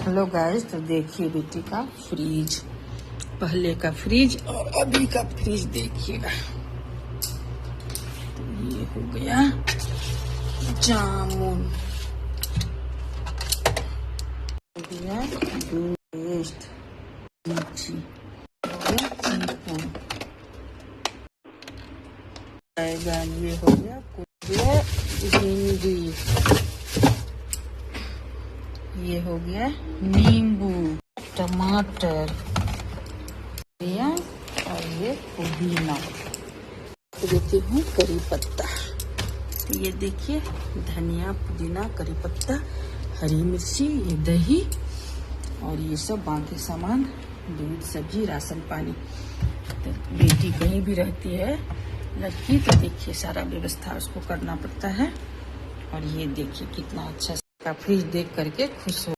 Hello guys, तो देखिए बेटी का फ्रिज, पहले का फ्रिज और अभी का फ्रिज देखिएगा। तो ये हो गया जामुन, हो गया पेस्ट, लीची, हो गया चीकू, बैगन, ये हो गया भिंडी, ये हो गया नींबू, टमाटर और ये पुदीना। तो देती हूँ करी पत्ता। तो ये देखिए धनिया, पुदीना, करी पत्ता, हरी मिर्ची, ये दही और ये सब बाकी सामान, दूध, सब्जी, राशन पानी। तो बेटी कहीं भी रहती है लड़की, तो देखिए सारा व्यवस्था उसको करना पड़ता है। और ये देखिए कितना अच्छा फ्रिज देख करके खुश हो।